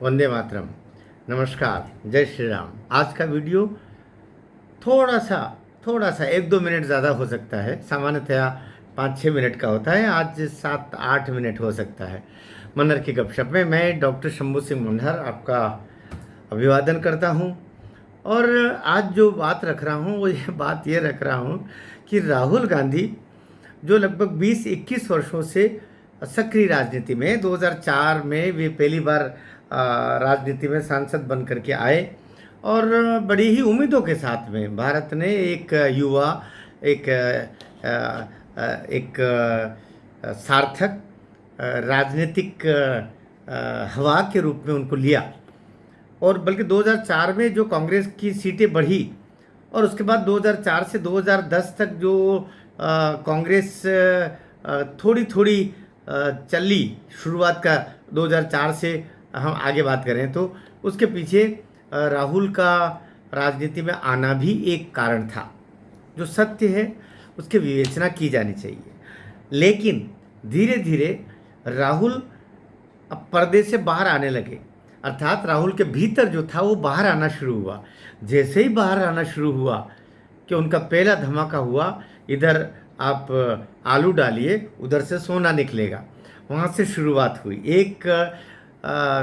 वंदे मातरम। नमस्कार, जय श्री राम। आज का वीडियो थोड़ा सा एक दो मिनट ज़्यादा हो सकता है। सामान्यतया 5-6 मिनट का होता है, आज 7-8 मिनट हो सकता है। मनर की गपशप में मैं डॉक्टर शंभू सिंह मुंडहर आपका अभिवादन करता हूँ। और आज जो बात रख रहा हूँ वो ये रख रहा हूँ कि राहुल गांधी जो लगभग 20-21 वर्षों से सक्रिय राजनीति में, 2004 में वे पहली बार राजनीति में सांसद बन करके आए और बड़ी ही उम्मीदों के साथ में भारत ने एक युवा, एक एक सार्थक राजनीतिक हवा के रूप में उनको लिया। और बल्कि 2004 में जो कांग्रेस की सीटें बढ़ी और उसके बाद 2004 से 2010 तक जो कांग्रेस थोड़ी थोड़ी चली, शुरुआत का 2004 से हम आगे बात करें तो उसके पीछे राहुल का राजनीति में आना भी एक कारण था। जो सत्य है उसकी विवेचना की जानी चाहिए। लेकिन धीरे धीरे राहुल अब पर्दे से बाहर आने लगे, अर्थात राहुल के भीतर जो था वो बाहर आना शुरू हुआ। जैसे ही बाहर आना शुरू हुआ कि उनका पहला धमाका हुआ, इधर आप आलू डालिए उधर से सोना निकलेगा, वहाँ से शुरुआत हुई। एक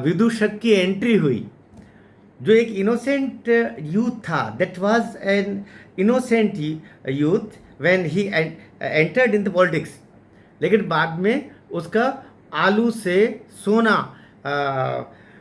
विदूषक की एंट्री हुई जो एक इनोसेंट यूथ था, that was an innocent youth when he entered in the politics. लेकिन बाद में उसका आलू से सोना,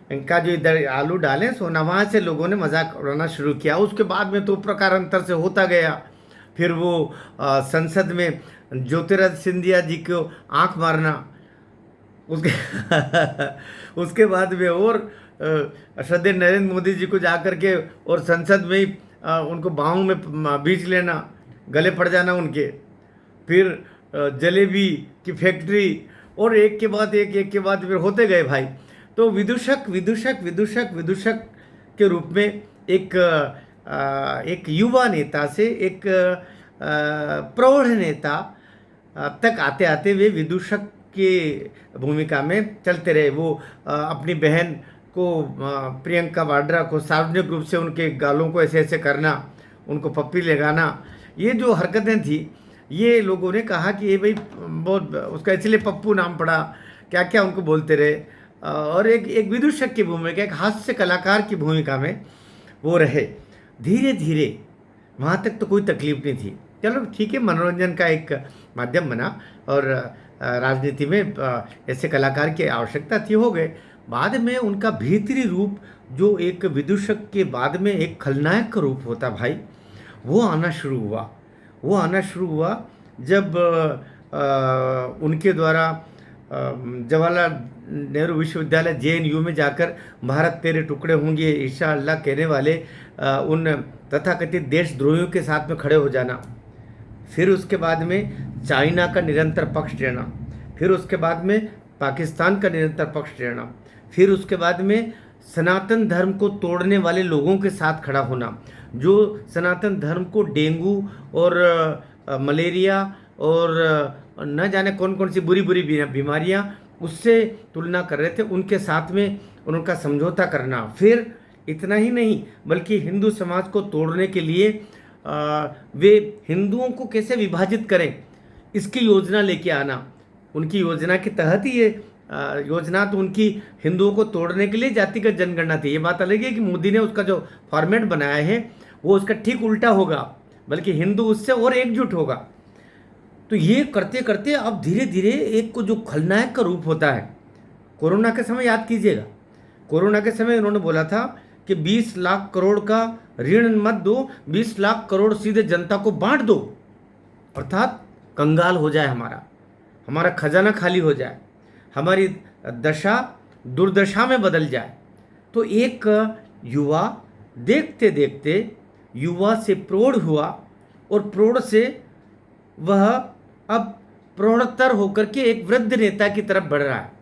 इनका जो इधर आलू डालें सोना, वहाँ से लोगों ने मजाक उड़ाना शुरू किया। उसके बाद में तो प्रकारांतर से होता गया। फिर वो संसद में ज्योतिरादित्य सिंधिया जी को आंख मारना, उसके उसके बाद में और श्रद्धेय नरेंद्र मोदी जी को जाकर के और संसद में ही उनको बाहों में बीच लेना, गले पड़ जाना उनके। फिर जलेबी की फैक्ट्री और एक के बाद एक फिर होते गए भाई। तो विदूषक विदूषक विदूषक विदूषक के रूप में एक युवा नेता से एक प्रौढ़ नेता तक आते आते वे विदूषक की भूमिका में चलते रहे। वो अपनी बहन को, प्रियंका वाड्रा को, सार्वजनिक रूप से उनके गालों को ऐसे ऐसे करना, उनको पप्पी लगाना, ये जो हरकतें थी, ये लोगों ने कहा कि ये भाई बहुत, उसका इसलिए पप्पू नाम पड़ा, क्या क्या उनको बोलते रहे। और एक विदूषक की भूमिका, एक हास्य कलाकार की भूमिका में वो रहे। धीरे धीरे वहाँ तक तो कोई तकलीफ नहीं थी, चलो ठीक है, मनोरंजन का एक माध्यम बना और राजनीति में ऐसे कलाकार की आवश्यकता थी, हो गए। बाद में उनका भीतरी रूप जो एक विदूषक के बाद में एक खलनायक का रूप होता भाई, वो आना शुरू हुआ जब उनके द्वारा जवाहरलाल नेहरू विश्वविद्यालय JNU में जाकर भारत तेरे टुकड़े होंगे इंशाअल्लाह कहने वाले उन तथाकथित देशद्रोहियों के साथ में खड़े हो जाना। फिर उसके बाद में चाइना का निरंतर पक्ष लेना, फिर उसके बाद में पाकिस्तान का निरंतर पक्ष लेना, फिर उसके बाद में सनातन धर्म को तोड़ने वाले लोगों के साथ खड़ा होना, जो सनातन धर्म को डेंगू और मलेरिया और न जाने कौन कौन सी बुरी बुरी बीमारियां उससे तुलना कर रहे थे, उनके साथ में उनका समझौता करना। फिर इतना ही नहीं बल्कि हिंदू समाज को तोड़ने के लिए वे हिंदुओं को कैसे विभाजित करें इसकी योजना लेके आना। उनकी योजना के तहत ही ये योजना तो उनकी हिंदुओं को तोड़ने के लिए जातिगत जनगणना थी। ये बात अलग है कि मोदी ने उसका जो फॉर्मेट बनाया है वो उसका ठीक उल्टा होगा, बल्कि हिंदू उससे और एकजुट होगा। तो ये करते करते अब धीरे धीरे एक को जो खलनायक का रूप होता है, कोरोना के समय याद कीजिएगा, कोरोना के समय उन्होंने बोला था कि 20 लाख करोड़ का ऋण मत दो, 20 लाख करोड़ सीधे जनता को बांट दो, अर्थात कंगाल हो जाए हमारा खजाना खाली हो जाए, हमारी दशा दुर्दशा में बदल जाए। तो एक युवा देखते देखते युवा से प्रौढ़ हुआ और प्रौढ़ से वह अब प्रौढ़तर होकर के एक वृद्ध नेता की तरफ बढ़ रहा है।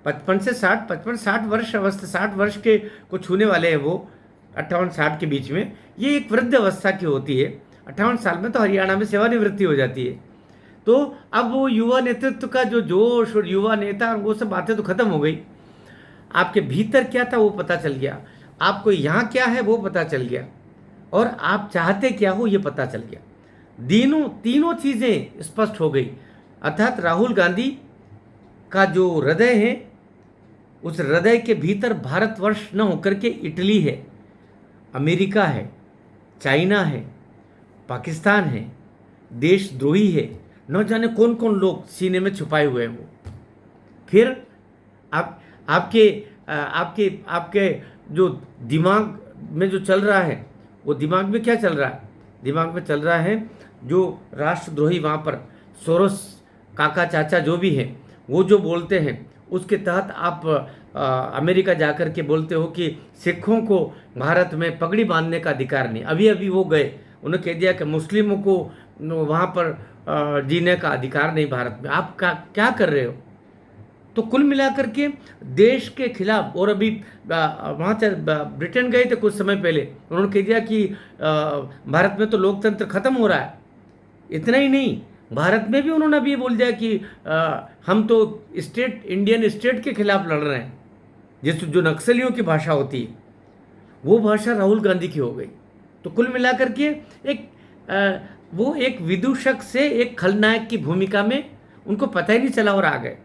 55 वर्ष अवस्था, 60 वर्ष के को छूने वाले हैं वो, 58-60 के बीच में, ये एक वृद्ध अवस्था की होती है। 58 साल में तो हरियाणा में सेवानिवृत्ति हो जाती है। तो अब वो युवा नेतृत्व का जो जोश और युवा नेता, वो सब बातें तो खत्म हो गई। आपके भीतर क्या था वो पता चल गया, आपको यहाँ क्या है वो पता चल गया, और आप चाहते क्या हो ये पता चल गया। तीनों चीज़ें स्पष्ट हो गई। अर्थात राहुल गांधी का जो हृदय है, उस हृदय के भीतर भारतवर्ष न होकर के इटली है, अमेरिका है, चाइना है, पाकिस्तान है, देशद्रोही है, न जाने कौन कौन लोग सीने में छुपाए हुए हैं वो। फिर आप आपके आपके आपके जो दिमाग में जो चल रहा है, वो दिमाग में क्या चल रहा है? दिमाग में चल रहा है जो राष्ट्रद्रोही वहाँ पर सोरोस काका चाचा जो भी हैं, वो जो बोलते हैं उसके तहत आप अमेरिका जाकर के बोलते हो कि सिखों को भारत में पगड़ी बांधने का अधिकार नहीं। अभी अभी वो गए, उन्होंने कह दिया कि मुस्लिमों को वहाँ पर जीने का अधिकार नहीं भारत में। आप क्या कर रहे हो? तो कुल मिलाकर के देश के खिलाफ, और अभी वहाँ से ब्रिटेन गए थे कुछ समय पहले, उन्होंने कह दिया कि भारत में तो लोकतंत्र खत्म हो रहा है। इतना ही नहीं, भारत में भी उन्होंने अभी ये बोल दिया कि हम तो इंडियन स्टेट के खिलाफ लड़ रहे हैं। जिस जो नक्सलियों की भाषा होती है वो भाषा राहुल गांधी की हो गई। तो कुल मिलाकर के वो एक विदूषक से एक खलनायक की भूमिका में उनको पता ही नहीं चला और आ गए,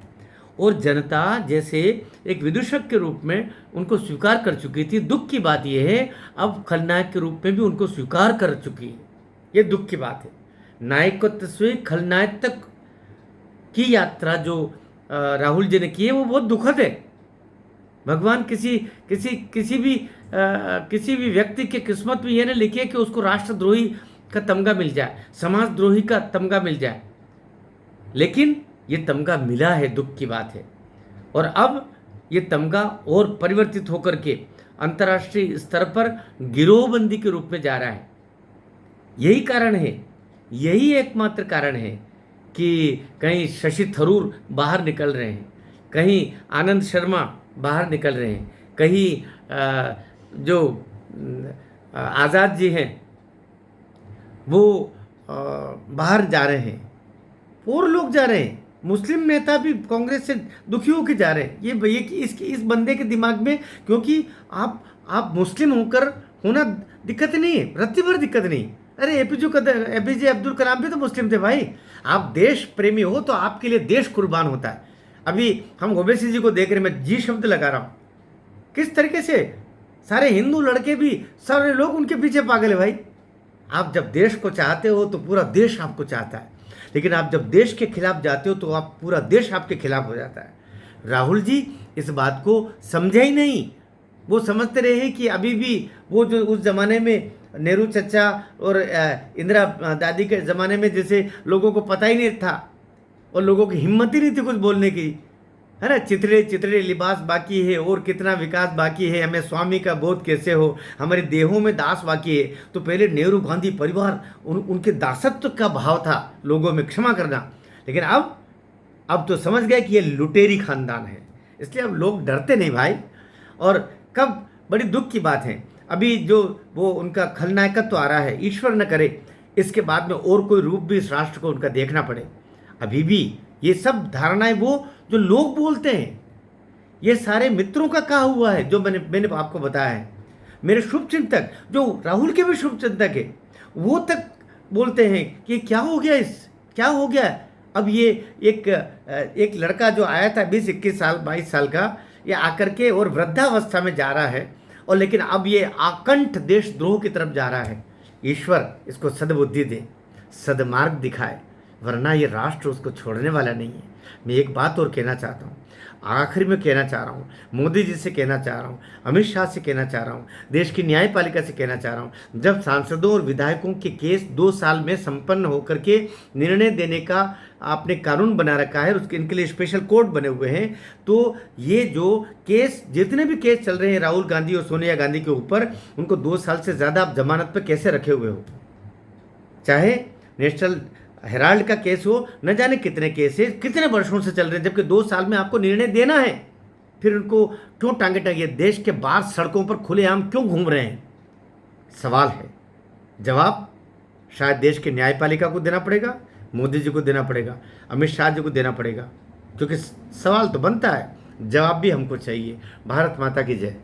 और जनता जैसे एक विदूषक के रूप में उनको स्वीकार कर चुकी थी। दुख की बात यह है अब खलनायक के रूप में भी उनको स्वीकार कर चुकी है। ये दुख की बात है। नायकत्व से खलनायक तक की यात्रा जो राहुल जी ने की है वो बहुत दुखद है। भगवान किसी भी व्यक्ति के किस्मत में ये नहीं लिखे कि उसको राष्ट्रद्रोही का तमगा मिल जाए, समाजद्रोही का तमगा मिल जाए, लेकिन ये तमगा मिला है, दुख की बात है। और अब ये तमगा और परिवर्तित होकर के अंतर्राष्ट्रीय स्तर पर गिरोहबंदी के रूप में जा रहा है। यही कारण है, यही एकमात्र कारण है कि कहीं शशि थरूर बाहर निकल रहे हैं, कहीं आनंद शर्मा बाहर निकल रहे हैं, कहीं जो आज़ाद जी हैं वो बाहर जा रहे हैं, और लोग जा रहे हैं। मुस्लिम नेता भी कांग्रेस से दुखी होकर जा रहे हैं। ये इस बंदे के दिमाग में, क्योंकि आप मुस्लिम होकर होना दिक्कत नहीं है, रत्ती भर दिक्कत नहीं। अरे एपीजे अब्दुल कलाम भी तो मुस्लिम थे भाई। आप देश प्रेमी हो तो आपके लिए देश कुर्बान होता है। अभी हम ओवैसी जी को देख रहे हैं, मैं जी शब्द लगा रहा हूँ, किस तरीके से सारे हिंदू लड़के भी, सारे लोग उनके पीछे पागल है भाई। आप जब देश को चाहते हो तो पूरा देश आपको चाहता है, लेकिन आप जब देश के खिलाफ जाते हो तो आप पूरा देश आपके खिलाफ हो जाता है। राहुल जी इस बात को समझे ही नहीं। वो समझते रहे कि अभी भी वो जो उस ज़माने में नेहरू चचा और इंदिरा दादी के ज़माने में जैसे लोगों को पता ही नहीं था और लोगों की हिम्मत ही नहीं थी कुछ बोलने की, है ना। चितरे लिबास बाकी है और कितना विकास बाकी है, हमें स्वामी का बोध कैसे हो, हमारे देहों में दास बाकी है। तो पहले नेहरू गांधी परिवार उनके दासत्व का भाव था लोगों में, क्षमा करना। लेकिन अब तो समझ गए कि ये लुटेरी खानदान है, इसलिए अब लोग डरते नहीं भाई। और कब बड़ी दुख की बात है, अभी जो वो उनका खलनायकत्व तो आ रहा है, ईश्वर न करे इसके बाद में और कोई रूप भी इस राष्ट्र को उनका देखना पड़े। अभी भी ये सब धारणाएं वो जो लोग बोलते हैं, ये सारे मित्रों का कहा हुआ है जो मैंने आपको बताया है। मेरे शुभचिंतक जो राहुल के भी शुभचिंतक है वो तक बोलते हैं कि क्या हो गया। अब ये एक लड़का जो आया था 20-21 साल 22 साल का, ये आकर के और वृद्धावस्था में जा रहा है, और लेकिन अब ये आकंठ देशद्रोह की तरफ जा रहा है। ईश्वर इसको सद्बुद्धि दे, सदमार्ग दिखाए, वरना ये राष्ट्र उसको छोड़ने वाला नहीं है। मैं एक बात और कहना चाहता हूँ, आखिर में कहना चाह रहा हूँ, मोदी जी से कहना चाह रहा हूँ, अमित शाह से कहना चाह रहा हूँ, देश की न्यायपालिका से कहना चाह रहा हूँ। जब सांसदों और विधायकों के केस 2 साल में संपन्न होकर के निर्णय देने का आपने कानून बना रखा है, उसके इनके लिए स्पेशल कोर्ट बने हुए हैं, तो ये जो केस, जितने भी केस चल रहे हैं राहुल गांधी और सोनिया गांधी के ऊपर, उनको 2 साल से ज़्यादा आप जमानत पर कैसे रखे हुए हो। चाहे नेशनल हेराल्ड का केस हो, न जाने कितने केस है, कितने वर्षों से चल रहे हैं, जबकि 2 साल में आपको निर्णय देना है, फिर उनको क्यों टांगे टांगे देश के बाहर सड़कों पर खुलेआम क्यों घूम रहे हैं? सवाल है, जवाब शायद देश के न्यायपालिका को देना पड़ेगा, मोदी जी को देना पड़ेगा, अमित शाह जी को देना पड़ेगा, क्योंकि सवाल तो बनता है। जवाब भी हमको चाहिए। भारत माता की जय।